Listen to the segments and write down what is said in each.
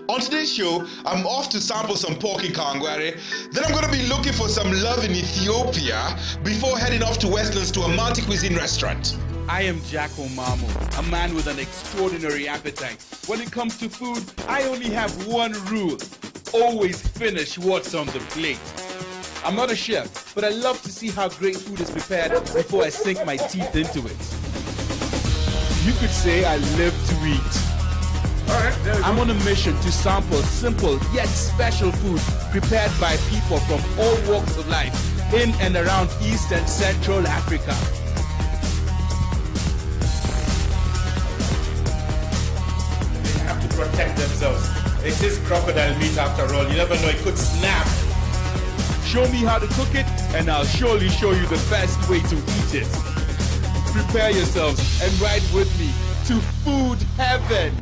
On today's show, I'm off to sample some pork in Kawangare. Then I'm going to be looking for some love in Ethiopia before heading off to Westlands to a multi-cuisine restaurant. I am Jacko Mamo, a man with an extraordinary appetite. When it comes to food, I only have one rule. Always finish what's on the plate. I'm not a chef, but I love to see how great food is prepared before I sink my teeth into it. You could say I live to eat. I'm on a mission to sample simple yet special food prepared by people from all walks of life in and around East and Central Africa. They have to protect themselves. It is crocodile meat after all. You never know, it could snap. Show me how to cook it, and I'll surely show you the best way to eat it. Prepare yourselves and ride with me to food heaven.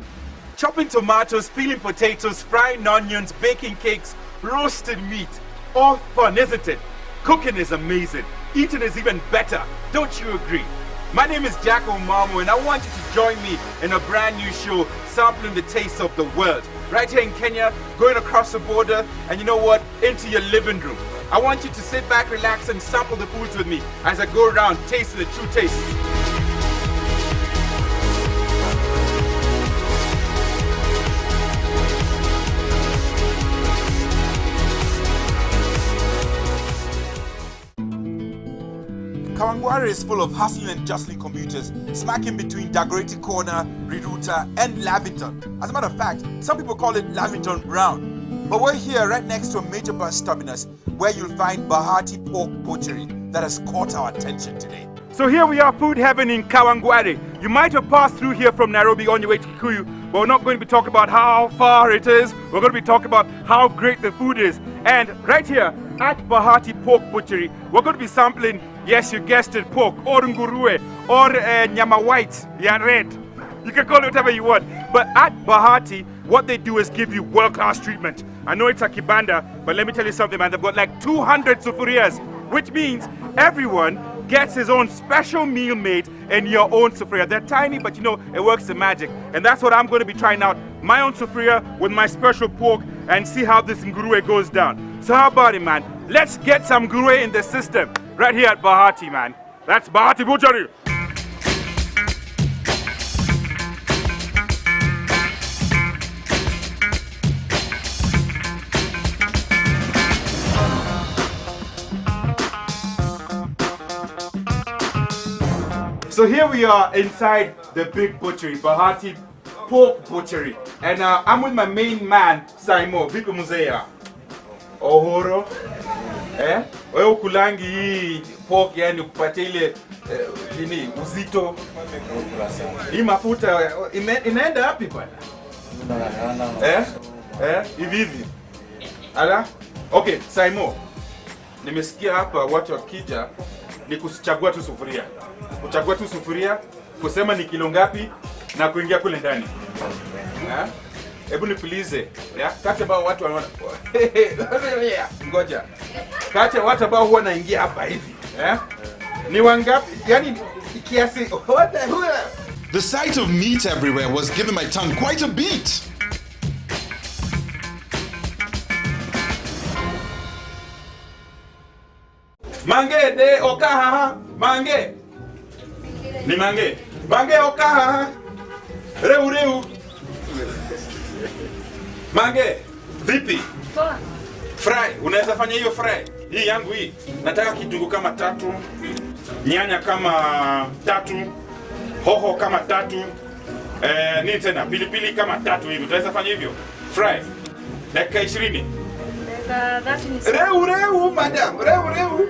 Chopping tomatoes, peeling potatoes, frying onions, baking cakes, roasted meat. All fun, isn't it? Cooking is amazing. Eating is even better. Don't you agree? My name is Jacko Mamo, and I want you to join me in a brand new show sampling the taste of the world. Right here in Kenya, going across the border, and you know what? Into your living room. I want you to sit back, relax, and sample the foods with me as I go around tasting the true taste. Kawangare is full of hustling and jostling commuters, smack in between Dagoretti Corner, Reduta, and Lavington. As a matter of fact, some people call it Lavington Brown. But we're here right next to a major bus terminus where you'll find Bahati Pork Butchery that has caught our attention today. So here we are, food heaven in Kawangare. You might have passed through here from Nairobi on your way to Kikuyu, but we're not going to be talking about how far it is. We're going to be talking about how great the food is. And right here at Bahati Pork Butchery, we're going to be sampling, yes, you guessed it, pork, or nguruwe, or nyama white, yeah, red. You can call it whatever you want. But at Bahati, what they do is give you world-class treatment. I know it's a kibanda, but let me tell you something, man. They've got like 200 sufurias, which means everyone gets his own special meal made in your own sufuria. They're tiny, but you know, it works the magic. And that's what I'm going to be trying out. My own sufuria with my special pork and see how this nguruwe goes down. So how about it, man? Let's get some nguruwe in the system right here at Bahati, man. That's Bahati Butchery. So here we are inside the big butchery, Bahati Pork Butchery. And I'm with my main man, Saimo. Vipi muzea? Ohoro. Wewe ukulangi pork yani kupata ile nini uzito. Hii mafuta inaenda wapi bwana? Hivi. Ala? Okay, Saimo. Nimesikia hapa watu wakija ni kuchagua tu sufuria. Kuchagua tu sufuria, kusema ni kilo ngapi na kuingia kule ndani. Hebu nipulize. Kati ambao watu wanaona. Ngoja. Kati watu ambao huwa naingia hapa hivi. Ni wangapi? Yaani kiasi. The sight of meat everywhere was giving my tongue quite a beat. Mange de okaha, mange. Ni mange. Mange okaha. Reu. Mange, vipi? Poa. Fry, unaweza fanya hiyo fry? Hii yangu hii. Nataka kitunguu kama 3, nyanya kama 3, hoho kama 3. Nini tena? Pilipili kama 3 hivi. Tunaweza fanya hivyo? Fry. Dakika 20. Reu, madam. Reu.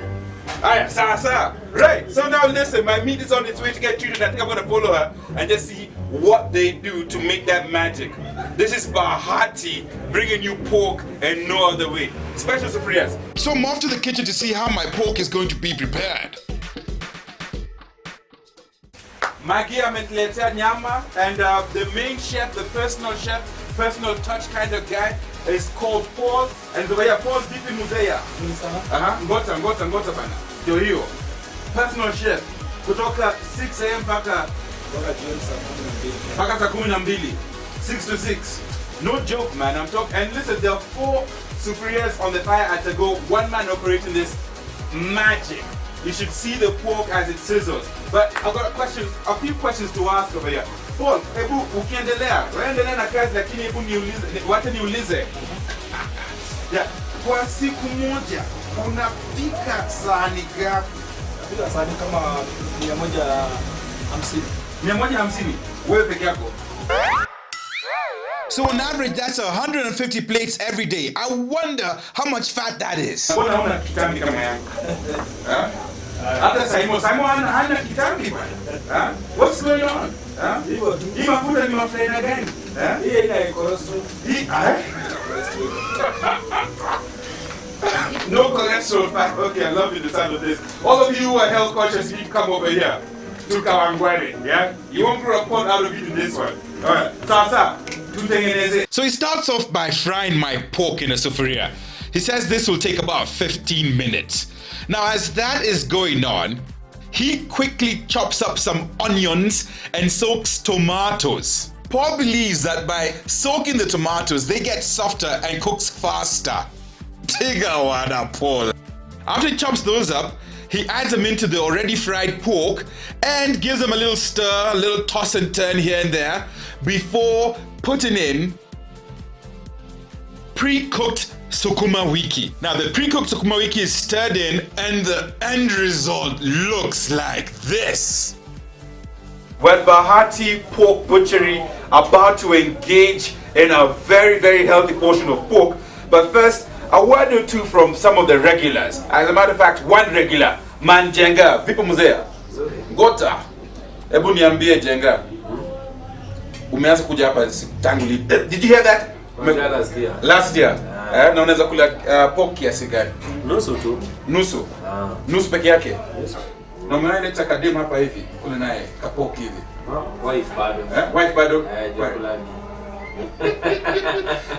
Aya, sasa. Right, so now listen, my meat is on its way to get treated. I think I'm going to follow her and just see what they do to make that magic. This is Bahati bringing you pork and no other way. Special sufurias. So I'm off to the kitchen to see how my pork is going to be prepared. Maggie ametuletea nyama, and the main chef, the personal touch kind of guy is called Paul. And the way Paul vipi muzea. Ngota bana. Ndio hiyo. Personal chef kutoka 6 am mpaka saa 12. 6 to 6. No joke, man. I'm talking. And listen, there are 4 sufurias on the fire at a go. One man operating this magic. You should see the pork as it sizzles. But I've got a few questions to ask over here. Paul, hebu ukiendelea, waendelea na kazi lakini hebu niulize. Yeah, kwa siku moja unapika sahani gapi? Napika sahani kama 150. 150? Wewe peke yako? So on average, that's 150 plates every day. I wonder how much fat that is. Mbona huna kitambi kama yangu? Hata Simon hana kitambi bwana. What's going on? Hii mafuta ni mafuta gani? Hii ina cholesterol. No cholesterol fat. Okay, I love you the sound of this. All of you who are health conscious, you come over here to Kawangare. Yeah? You won't grow a pot out of you in this one. Alright. Sasa. So he starts off by frying my pork in a sufuria. He says this will take about 15 minutes. Now as that is going on, he quickly chops up some onions and soaks tomatoes. Paul believes that by soaking the tomatoes, they get softer and cooks faster. Tigawada Paul. After he chops those up, he adds them into the already fried pork and gives them a little stir, a little toss and turn here and there before putting in pre-cooked sukuma wiki. Now the pre-cooked sukuma wiki is stirred in and the end result looks like this. Well, Bahati Pork Butchery about to engage in a very, very healthy portion of pork. But first, a word or two from some of the regulars. As a matter of fact, one regular, Man Jenga, vipo mzee? Gota. Hebu niambie Jenga. Umeanza kuja hapa tangu lini? Did you hear that? Last year. Last year. Na unaweza kula pork kiasi gani? Nusu tu. Nusu. Nusu peke yake. Yes. Na umeona ile kadema hapa hivi, kule naye kapork hivi. Wife bado. Wife bado. Jakulani.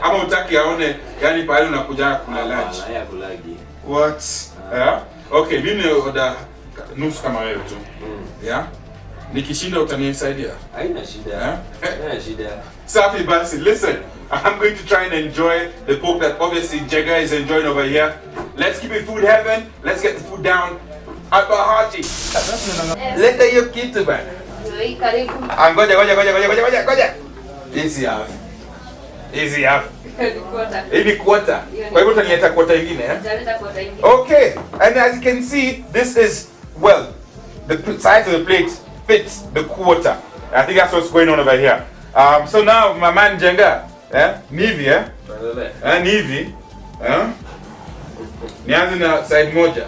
Ama utaki aone yani pale unakuja kula lunch. Haya kulagi. What? Okay, mimi order nusu kama wewe tu. Yeah? Nikishinda utanisaidia? Haina shida. Haina shida. Safi basi, listen. I'm going to try and enjoy the pork that obviously Jega is enjoying over here. Let's keep it food heaven. Let's get the food down. At Bahati. Leta hiyo kitu bana. Karibu. Ngoja. Easy half. Hii ni quarter. Kwa hivyo utanieta quarter nyingine, eh? Okay. And as you can see, this is, well, the size of the plate fits the quarter. I think that's what's going on over here. So now, my man Jenga, Nivi, Nivi, nianze na side moja.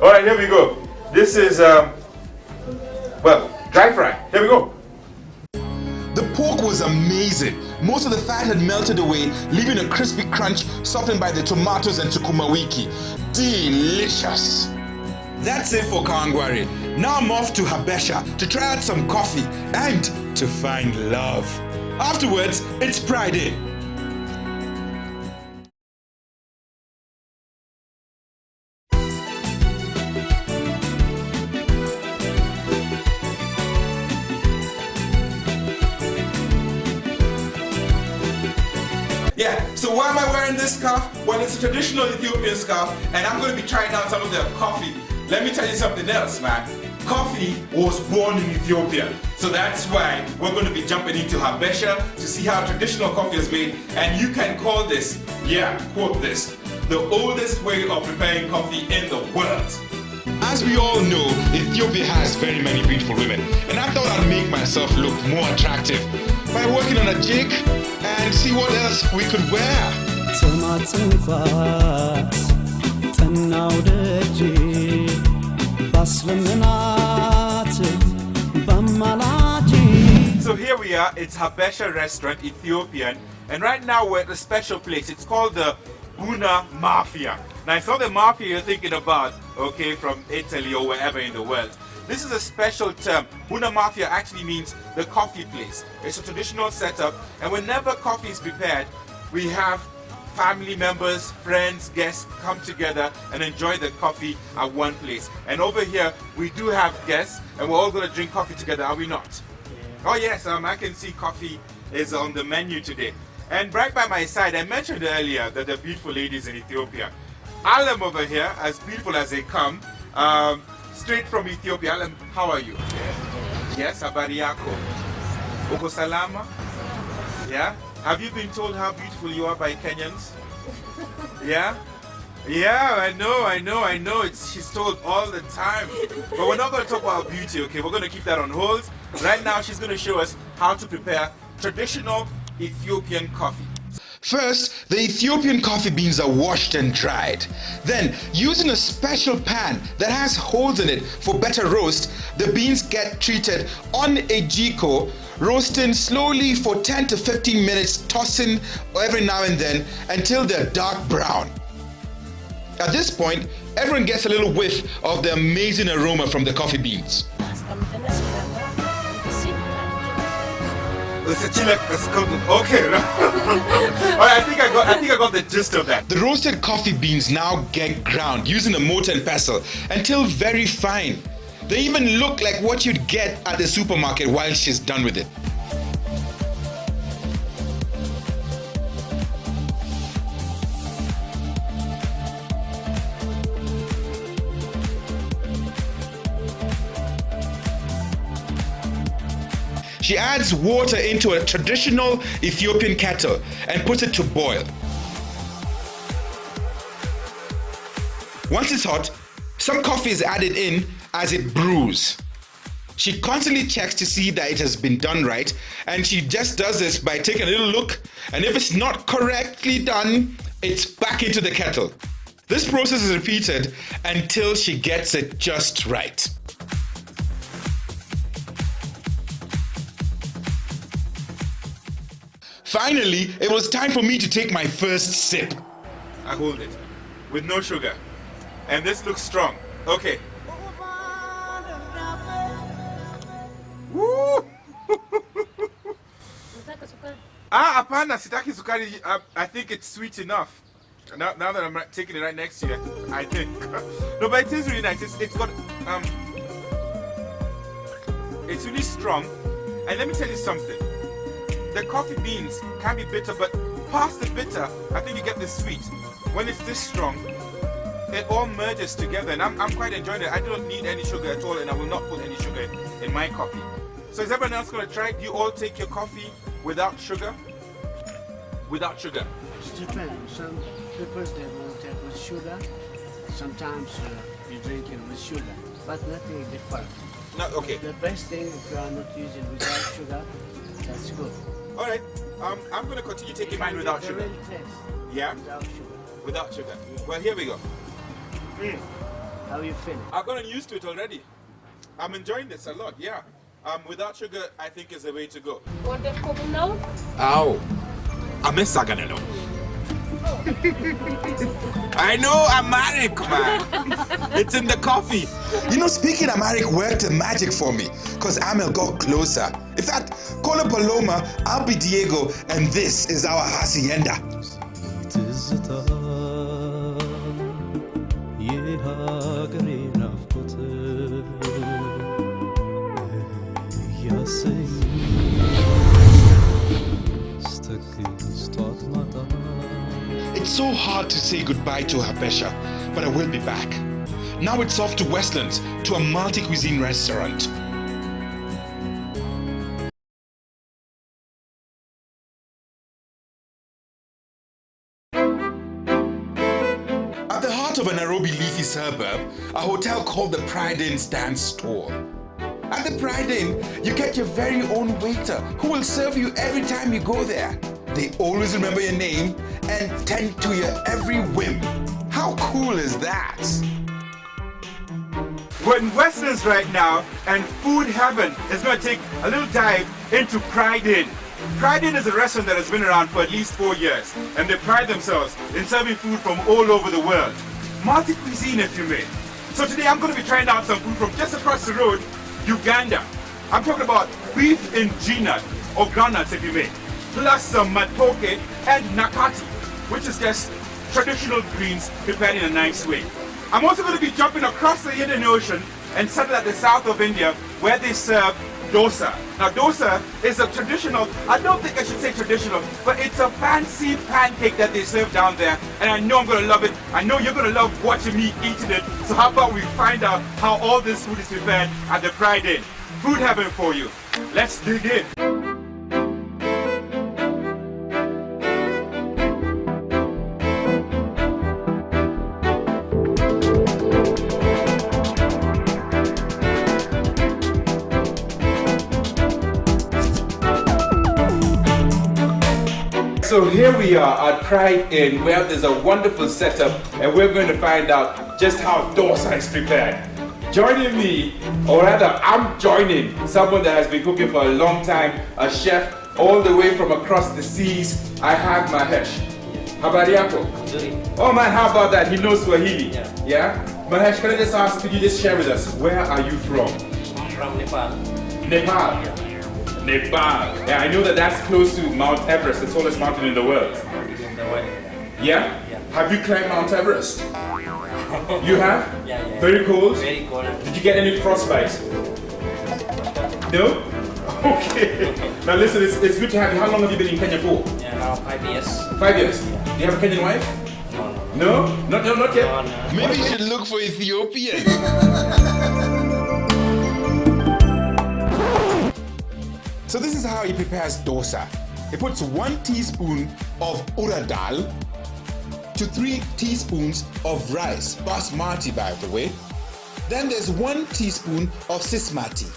All right, here we go. This is, well, dry fry. Here we go. The pork was amazing. Most of the fat had melted away, leaving a crispy crunch softened by the tomatoes and sukuma wiki. Delicious. That's it for Kawangare. Now I'm off to Habesha to try out some coffee and to find love. Afterwards, it's PrideInn. Yeah, so why am I wearing this scarf? Well, it's a traditional Ethiopian scarf, and I'm going to be trying out some of their coffee. Let me tell you something else, man. Coffee was born in Ethiopia. So that's why we're going to be jumping into Habesha to see how traditional coffee is made. And you can call this, yeah, quote this, the oldest way of preparing coffee in the world. As we all know, Ethiopia has very many beautiful women, and I thought I'd make myself look more attractive by working on a jig and see what else we could wear. So here we are, it's Habesha restaurant, Ethiopian, and right now we're at a special place. It's called the Buna Mafia. Now it's not the mafia you're thinking about, okay, from Italy or wherever in the world. This is a special term. Buna Mafia actually means the coffee place. It's a traditional setup, and whenever coffee is prepared, we have family members, friends, guests come together and enjoy the coffee at one place. And over here, we do have guests, and we're all going to drink coffee together, are we not? Oh yes, I can see coffee is on the menu today. And right by my side, I mentioned earlier that the beautiful ladies in Ethiopia. Alam over here, as beautiful as they come, straight from Ethiopia. Alam, how are you? Yes, habari yako. Uko salama? Yeah? Have you been told how beautiful you are by Kenyans? Yeah? Yeah, I know. She's told all the time. But we're not going to talk about beauty, okay? We're going to keep that on hold. Right now, she's going to show us how to prepare traditional Ethiopian coffee. First, the Ethiopian coffee beans are washed and dried. Then, using a special pan that has holes in it for better roast, the beans get treated on a jiko, roasting slowly for 10 to 15 minutes, tossing every now and then until they're dark brown. At this point, everyone gets a little whiff of the amazing aroma from the coffee beans. Okay. Alright, I think I got the gist of that. The roasted coffee beans now get ground using a mortar and pestle until very fine. They even look like what you'd get at the supermarket while she's done with it. She adds water into a traditional Ethiopian kettle and puts it to boil. Once it's hot, some coffee is added in as it brews. She constantly checks to see that it has been done right, and she just does this by taking a little look, and if it's not correctly done, it's back into the kettle. This process is repeated until she gets it just right. Finally, it was time for me to take my first sip. I hold it with no sugar, and this looks strong. Okay. Woo! Apana, sitaki sukari. I think it's sweet enough. Now that I'm taking it right next to you, I think. No, but it is really nice. It's got it's really strong. And let me tell you something. The coffee beans can be bitter, but past the bitter, I think you get the sweet. When it's this strong, it all merges together, and I'm quite enjoying it. I don't need any sugar at all, and I will not put any sugar in my coffee. So is everyone else going to try it? Do you all take your coffee without sugar? Without sugar? It depends. Some people they will take with sugar. Sometimes you drink it with sugar, but nothing different. No, okay. The best thing if you are not using without sugar, that's good. All right. I'm going to continue taking mine without sugar. Real taste. Yeah? Without sugar. Without sugar. Well, here we go. How you feel? I've gotten used to it already. I'm enjoying this a lot, yeah. Without sugar, I think is the way to go. What is cooking now? Ow. I'm in Saganelo. I know Amharic, man. It's in the coffee. You know, speaking Amharic worked a magic for me because Amel got closer. In fact, call up Paloma, I'll be Diego, and this is our hacienda. It's so hard to say goodbye to Habesha, but I will be back. Now it's off to Westlands, to a multi-cuisine restaurant. At the heart of a Nairobi leafy suburb, a hotel called the PrideInn stands tall. At the PrideInn, you get your very own waiter who will serve you every time you go there. They always remember your name and tend to your every whim. How cool is that? We're in Westlands right now, and Food Heaven is going to take a little dive into PrideInn. PrideInn is a restaurant that has been around for at least 4 years, and they pride themselves in serving food from all over the world. Multi-cuisine, if you may. So today I'm going to be trying out some food from just across the road, Uganda. I'm talking about beef in G-nut, or groundnuts if you may, plus some matoke and nakati, which is just traditional greens prepared in a nice way. I'm also going to be jumping across the Indian Ocean and settle at the south of India, where they serve dosa. Now dosa is a traditional, I don't think I should say traditional, but it's a fancy pancake that they serve down there, and I know I'm gonna love it. I know you're gonna love watching me eating it. So how about we find out how all this food is prepared at the PrideInn. Food heaven for you. Let's dig in. So here we are at PrideInn, where there's a wonderful setup, and we're going to find out just how dosa is prepared. Joining me, or rather I'm joining someone that has been cooking for a long time, a chef all the way from across the seas. I have Mahesh. Habari yako? Oh man, how about that? He knows Swahili. Yeah? Mahesh, can I just ask, could you just share with us, where are you from? I'm from Nepal. Nepal? Nepal. Yeah, I know that that's close to Mount Everest, the tallest mountain in the world. Yeah? Have you climbed Mount Everest? You have? Yeah. Very cold? Very cold. Did you get any frostbite? No? Okay. Now listen, it's good to have you. How long have you been in Kenya for? Yeah, now 5 years. 5 years. Do you have a Kenyan wife? No. No? Not yet? No. Maybe you should look for Ethiopian. So this is how he prepares dosa. He puts 1 teaspoon of uradal to 3 teaspoons of rice, basmati by the way. Then there's 1 teaspoon of sismati.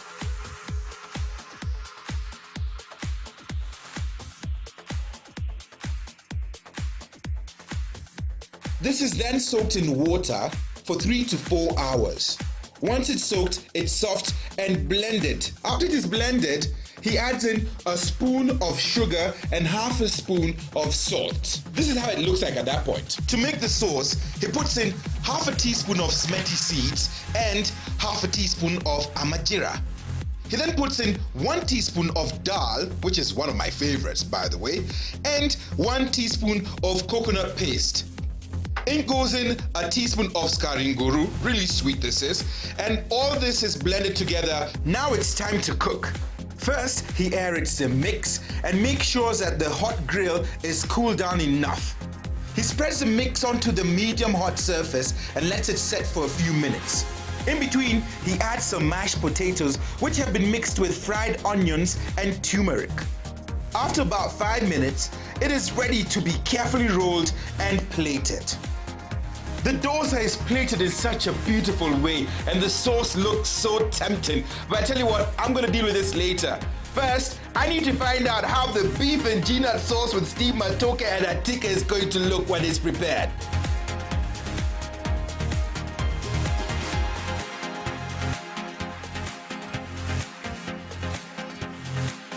This is then soaked in water for 3 to 4 hours. Once it's soaked, it's soft and blended. After it is blended, he adds in a spoon of sugar and half a spoon of salt. This is how it looks like at that point. To make the sauce, he puts in half a teaspoon of smethi seeds and half a teaspoon of amajira. He then puts in 1 teaspoon of dal, which is one of my favorites by the way, and 1 teaspoon of coconut paste. In goes in a teaspoon of skaringuru, really sweet this is, and all this is blended together. Now it's time to cook. First, he aerates the mix and makes sure that the hot grill is cooled down enough. He spreads the mix onto the medium hot surface and lets it set for a few minutes. In between, he adds some mashed potatoes which have been mixed with fried onions and turmeric. After about 5 minutes, it is ready to be carefully rolled and plated. The dosa is plated in such a beautiful way and the sauce looks so tempting. But I tell you what, I'm gonna deal with this later. First, I need to find out how the beef and peanut sauce with steamed matoke and atika is going to look when it's prepared.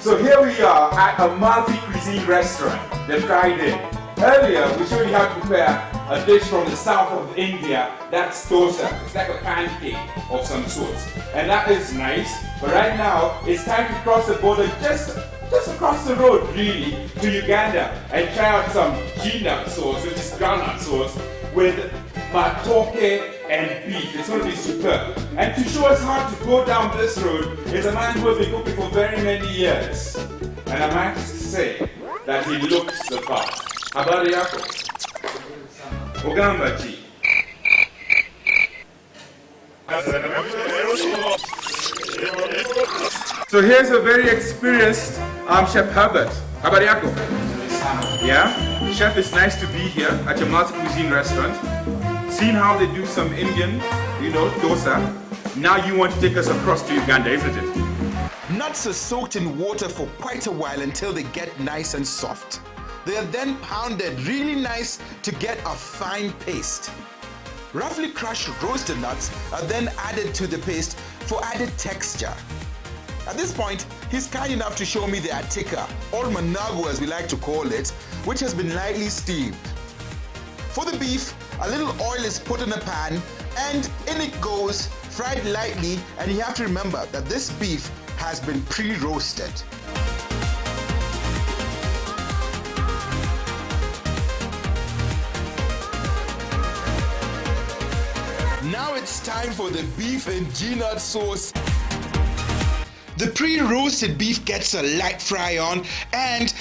So here we are at a multi-cuisine restaurant, the PrideInn. Earlier, we showed you how to prepare a dish from the south of India. That's dosa. It's like a pancake of some sort. And that is nice. But right now, it's time to cross the border just across the road, really, to Uganda and try out some peanut sauce, which is groundnut sauce, with matoke and beef. It's going to be superb. And to show us how to go down this road is a man who has been cooking for very many years. And I might say that he looks the part. Habari yako? Ogamba chi. So here's a very experienced Chef Herbert. Habari yako? Yeah? Chef, it's nice to be here at your multi-cuisine restaurant. Seeing how they do some Indian, dosa. Now you want to take us across to Uganda, isn't it? Nuts are soaked in water for quite a while until they get nice and soft. They are then pounded really nice to get a fine paste. Roughly crushed roasted nuts are then added to the paste for added texture. At this point, he's kind enough to show me the atika, or managu as we like to call it, which has been lightly steamed. For the beef, a little oil is put in a pan and in it goes, fried lightly, and you have to remember that this beef has been pre-roasted. Now it's time for the beef and peanut sauce. The pre-roasted beef gets a light fry on and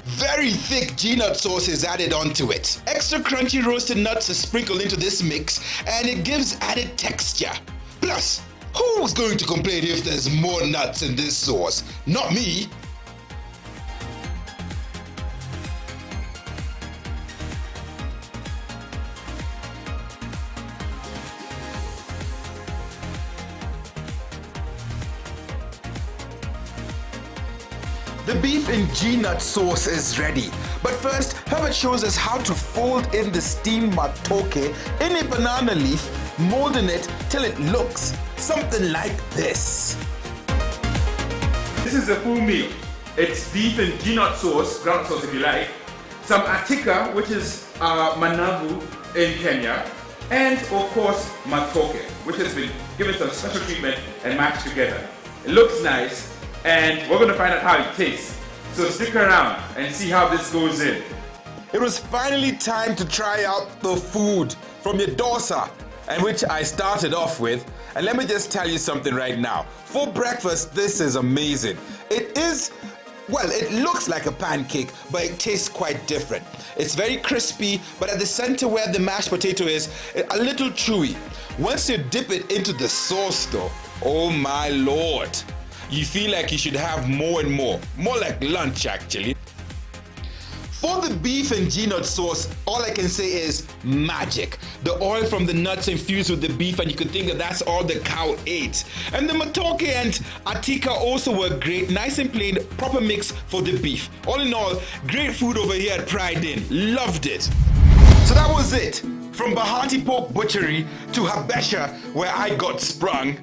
very thick G-nut sauce is added onto it. Extra crunchy roasted nuts are sprinkled into this mix and it gives added texture. Plus, who's going to complain if there's more nuts in this sauce? Not me. The beef in G-nut sauce is ready. But first, Herbert shows us how to fold in the steamed matoke in a banana leaf, molding it till it looks something like this. This is a full meal. It's beef in G-nut sauce, ground sauce if you like, some atika, which is manavu in Kenya, and of course matoke, which has been given some special treatment and mashed together. It looks nice, and we're going to find out how it tastes. So stick around and see how this goes in. It was finally time to try out the food from your dosa, and which I started off with. And let me just tell you something right now. For breakfast, this is amazing. It is, well, it looks like a pancake, but it tastes quite different. It's very crispy, but at the center where the mashed potato is, a little chewy. Once you dip it into the sauce though, oh my lord. You feel like you should have more and more. More like lunch actually. For the beef and G-nut sauce, all I can say is magic. The oil from the nuts infused with the beef, and you could think that that's all the cow ate. And the matoke and atika also were great, nice and plain, proper mix for the beef. All in all, great food over here at PrideInn. Loved it. So that was it. From Bahati Pork Butchery to Habesha, where I got sprung,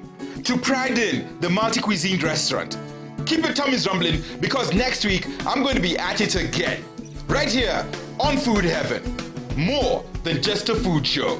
to PrideInn, the multi-cuisine restaurant. Keep your tummies rumbling because next week I'm going to be at it again. Right here on Food Heaven. More than just a food show.